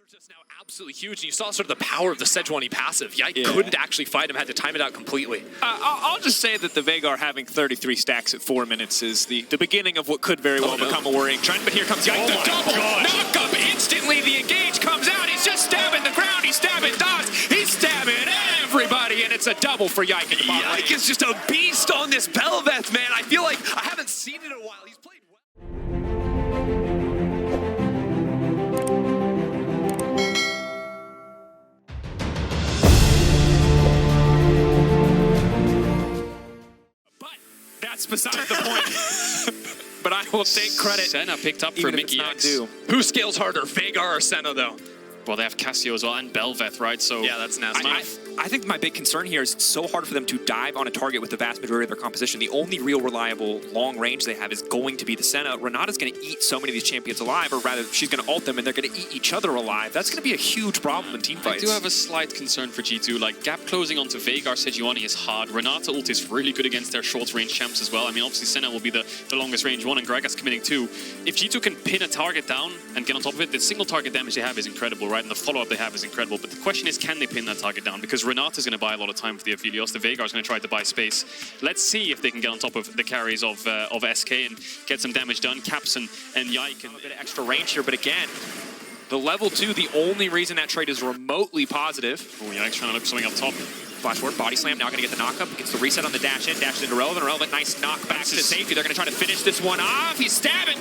Just now absolutely huge, and you saw sort of the power of the Sejuvani passive. Yike couldn't actually fight him, had to time it out completely. I'll just say that the Veigar having 33 stacks at 4 minutes is the beginning of what could very well become a worrying trend, but here comes Yike, the double knock-up instantly, the engage comes out, he's just stabbing the ground, he's stabbing dots, he's stabbing everybody, and it's a double for Yike in the bottom. Yike is just a beast on this Bel'Veth, man. I feel like I haven't seen it in a while. He's played well. That's beside the point. But I will take credit. Sena picked up for Mikyx. Who scales harder, Veigar or Sena, though? Well, they have Cassio as well, and Bel'Veth, right? So yeah, that's nasty. I think my big concern here is it's so hard for them to dive on a target with the vast majority of their composition. The only real reliable long range they have is going to be the Sena. Renata's going to eat so many of these champions alive, or rather, she's going to ult them, and they're going to eat each other alive. That's going to be a huge problem in team fights. I do have a slight concern for G2. Like, gap closing onto Veigar, Sejuvani is hard. Renata ult is really good against their short range champs as well. I mean, obviously, Sena will be the longest range one, and Gragas committing 2. If G2 can pin a target down and get on top of it, the single target damage they have is incredible, right? And the follow-up they have is incredible. But the question is, can they pin that target down? Because Renata's going to buy a lot of time for the Aphelios. The Veigar's going to try to buy space. Let's see if they can get on top of the carries of SK and get some damage done. Caps and Yike and a bit of extra range here, but again, the level 2, the only reason that trade is remotely positive. Oh, Yike's trying to look for something up top. Flash forward, body slam, now going to get the knockup. Gets the reset on the dash in, dashes into Relevant. Relevant, nice knockback to safety. They're going to try to finish this one off. He's stabbing,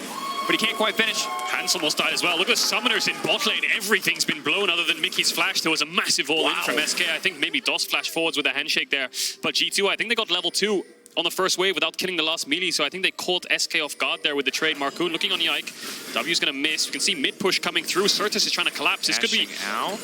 but he can't quite finish. Hans almost died as well. Look at the summoners in bot lane. Everything's been blown other than Mikyx's flash. There was a massive all-in from SK. I think maybe DOS flash forwards with a handshake there. But G2, I think they got level 2 on the first wave without killing the last melee, so I think they caught SK off guard there with the trade. Marcoon looking on Yike. W's going to miss. You can see mid push coming through. Certus is trying to collapse. This could be out.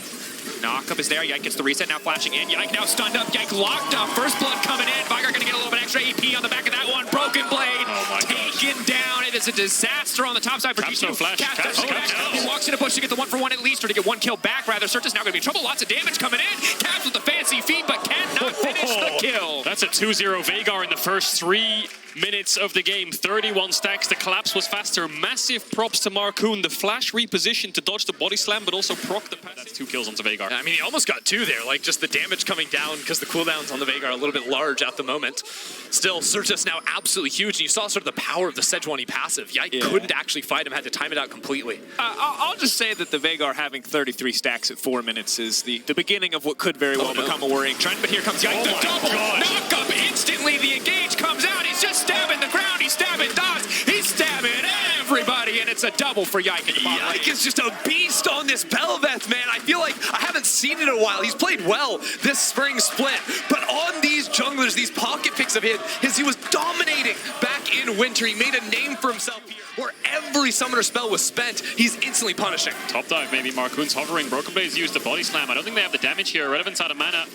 Knockup is there. Yike gets the reset, now flashing in. Yike now stunned up. Yike locked up. First blood coming in. Veigar going to get a little bit extra AP on the back of that one. Brokenblade taken down. It is a disaster on the top side for G2. No flash. Caps. He walks in a bush to get the 1-for-1 at least, or to get 1 kill back rather. Certus now going to be in trouble. Lots of damage coming in. Caps with the fancy feet, but cannot finish the kill. That's a 2-0 Veigar in the first 3 minutes of the game. 31 stacks. The collapse was faster. Massive props to Marcoon. The flash reposition to dodge the body slam, but also proc the pass. That's 2 kills onto Veigar. I mean, he almost got 2 there. Like, just the damage coming down because the cooldowns on the Veigar are a little bit large at the moment. Still, Certus now absolutely huge, and you saw sort of the power of the Sejuvani passive. Yike couldn't actually fight him, had to time it out completely. I'll just say that the Veigar having 33 stacks at 4 minutes is the beginning of what could very well become a worrying trend, but here comes Yike, the double knock-up instantly, the engage comes out, he's just stabbing the ground, he's stabbing dots, he's stabbing everybody, and it's a double for Yike in the bottom. Yike is just a beast on this Bel'Veth, man. I feel like I haven't seen it in a while. He's played well this spring split, but on these junglers, these pocket picks of his, he was dominating back in winter. He made a name for himself here, where every summoner spell was spent, he's instantly punishing. Top dive, maybe. Marcoon's hovering. Brokenblade's used the body slam. I don't think they have the damage here. Relevance out of mana.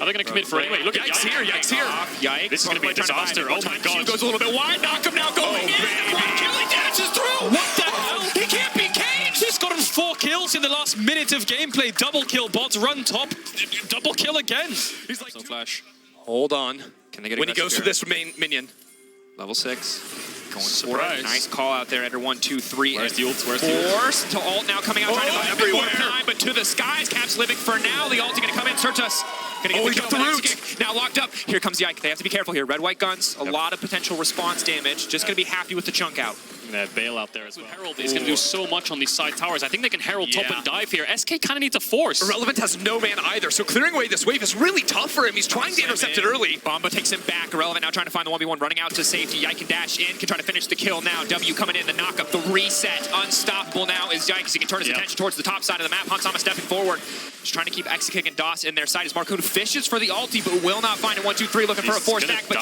Are they going to commit for anyway? Look at Yike's here. Yike's here. Yike. This is going to be a disaster. Oh my god. Goes a little bit wide. Knock him now going in. One kill. He dashes through. What the hell? He can't be caged. He's gotten 4 kills in the last minute of gameplay. Double kill, bots run top. Double kill again. He's like, no flash. Hold on. Can they get when he goes for this main minion? Level 6. Going Surprise. for it. Nice call out there. Enter 1, 2, 3. Where's the ult? Where's the ult? Forced to ult now coming out, trying to buy everywhere. Time, but to the skies. Caps living for now. The ult is going to come in. Certus. Gonna get he got the root. Now locked up. Here comes Yike. They have to be careful here. Red, white guns. A lot of potential response damage. Just going to be happy with the chunk out. That bail out there as well. Herald is going to do so much on these side towers. I think they can Herald top and dive here. SK kind of needs a force. Irrelevant has no man either, so clearing away this wave is really tough for him. He's trying to intercept it early. Bomba takes him back. Irrelevant now trying to find the 1v1, running out to safety. Yike can dash in, can try to finish the kill now. W coming in, the knockup, the reset. Unstoppable now is Yike, as he can turn his attention towards the top side of the map. Hansama stepping forward. Just trying to keep Exekick and DOS in their side as Marcoon fishes for the ulti, but will not find it. 1, 2, 3, looking for a 4 stack, but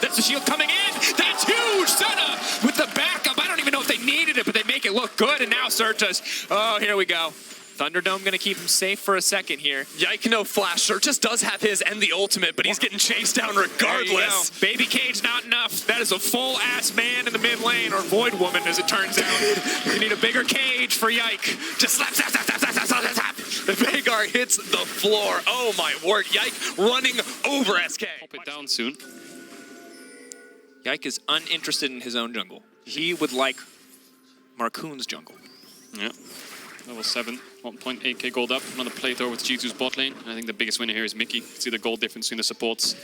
that's the shield coming in. That's huge! Sena with the backup. I don't even know if they needed it, but they make it look good, and now Certus. Oh, here we go. Thunderdome gonna keep him safe for a second here. Yike no flash. Certus does have his and the ultimate, but he's getting chased down regardless. Baby cage not enough. That is a full-ass man in the mid lane, or void woman as it turns out. You need a bigger cage for Yike. Just slap, slap, slap, slap, slap, slap, slap, slap. The Veigar hits the floor. Oh my word. Yike running over SK. Pop it down soon. Yike is uninterested in his own jungle. He would like Marcoon's jungle. Yeah. Level 7, 1.8k gold up. Another playthrough with G2's bot lane. And I think the biggest winner here is Mikyx. See the gold difference between the supports.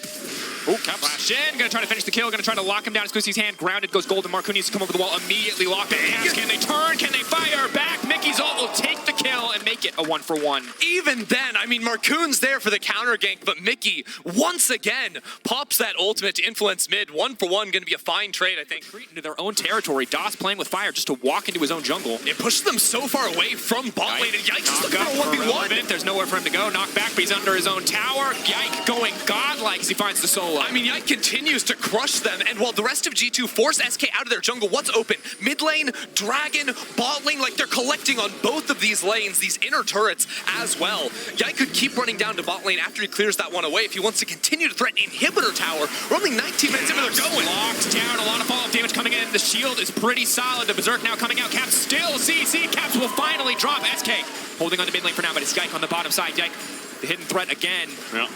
Oh, Flash in, gonna try to finish the kill, gonna try to lock him down as Quizzy's hand. Grounded goes gold, and Marcoon needs to come over the wall, immediately lock it. Can they turn? Can they fire? Back, Mikyx's ult will take the kill and make it a 1-for-1. Even then, I mean, Marcoon's there for the counter gank, but Mikyx, once again, pops that ultimate to influence mid. 1-for-1, gonna be a fine trade, I think. Retreat into their own territory. DOS playing with fire just to walk into his own jungle. It pushes them so far away from bot lane, and Yike just looking for a 1v1. There's nowhere for him to go. Knock back, but he's under his own tower. Yike going godlike as he finds the solo. I mean, Yike continues to crush them, and while the rest of G2 force SK out of their jungle, what's open? Mid lane, Dragon, bot lane, like they're collecting on both of these lanes, these inner turrets as well. Yike could keep running down to bot lane after he clears that one away if he wants to continue to threaten Inhibitor Tower. We're only 19 minutes into their going. Locked down, a lot of follow-up damage coming in. The shield is pretty solid. The Berserk now coming out. Caps still CC. Caps will finally drop. SK holding on to mid lane for now, but it's Yike on the bottom side. Yike, the hidden threat again. Yeah.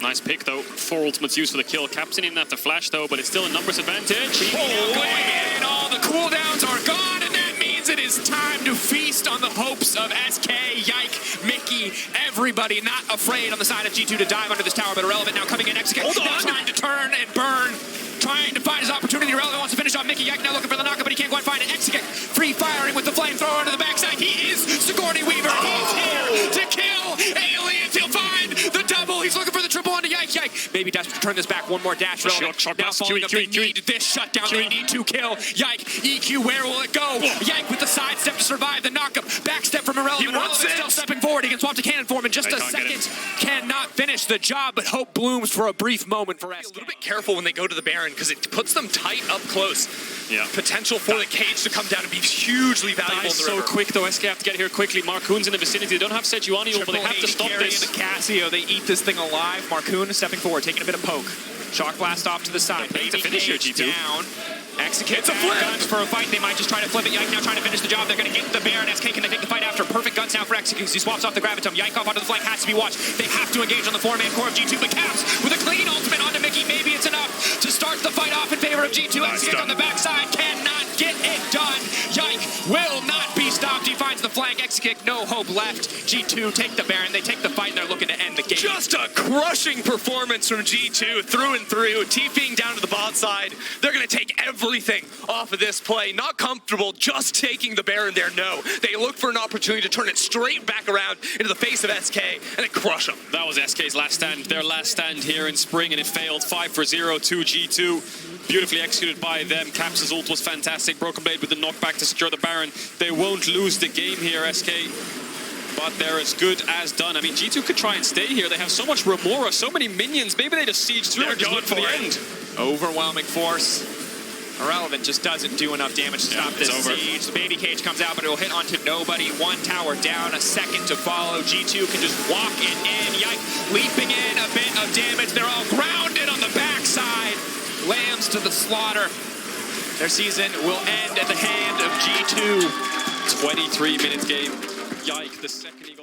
Nice pick though. 4 ultimates used for the kill. Captain in at the flash though, but it's still a numbers advantage. Going in, all the cooldowns are gone, and that means it is time to feast on the hopes of SK, Yike, Mickey, everybody not afraid on the side of G2 to dive under this tower, but Irrelevant now coming in. Execute, now trying to turn and burn. Trying to find his opportunity. Irrelevant wants to finish off Mickey. Yike now looking for the knockup, but he can't quite find it. Execute, free firing with the flamethrower into the backside. He is Sigourney Weaver. He's here to kill aliens. He'll find the double. He's looking for the triple onto Yike. Yike maybe desperate to turn this back. One more dash. Irrelevant now following up. They need this shutdown. They need to kill Yike. EQ, where will it go? Yike with the sidestep to survive the knockup. Backstep from Irrelevant. Irrelevant still stepping forward. He can swap to cannon form in just a second. Cannot finish the job, but hope blooms for a brief moment for SK. A little bit careful when they go to the Baron because it puts them tight up close. Yeah. Potential for the cage to come down and be hugely valuable. So quick though. SK have to get here quickly. Marcoon's in the vicinity. They don't have Sejuvani, but they have to stop this. Into Cassio. They eat this thing alive. Marcoon stepping forward, taking a bit of poke. Shock blast off to the side. They to finish here, G2. Down. Execute. It's a flip. Guns for a fight. They might just try to flip it. Yike now trying to finish the job. They're going to get the Baron. SK, can they take the fight after? Perfect guns now for Execute. He swaps off the Gravitum. Yike off onto the flank. Has to be watched. They have to engage on the 4-man core of G2. But Caps with a clean ultimate onto Mickey. Maybe it's enough to start the fight off in favor of G2. Execute on the backside. Cannot get it done. Yike will not be stopped. He finds the flank. Execute. No hope left. G2 take the Baron. They take the fight and they're looking to end the game. Just a crushing performance from G2 through and through. TPing down to the bot side. They're going to take everything off of this play. Not comfortable just taking the Baron there. No. They look for an opportunity to turn it straight back around into the face of SK and then crush them. That was SK's last stand. Their last stand here in spring, and it failed. 5-for-0 to G2. Beautifully executed by them. Caps' ult was fantastic. Brokenblade with the knockback to secure the Baron. They won't lose the game here, SK. But they're as good as done. I mean, G2 could try and stay here. They have so much Remora, so many minions. Maybe they just siege through and just look for the end. Overwhelming force. Irrelevant just doesn't do enough damage to stop this siege. The baby cage comes out, but it will hit onto nobody. One tower down, a second to follow. G2 can just walk it in. Yike leaping in, a bit of damage. They're all grounded on the backside. Lambs to the slaughter. Their season will end at the hand of G2. 23-minute game. Yike, the second he got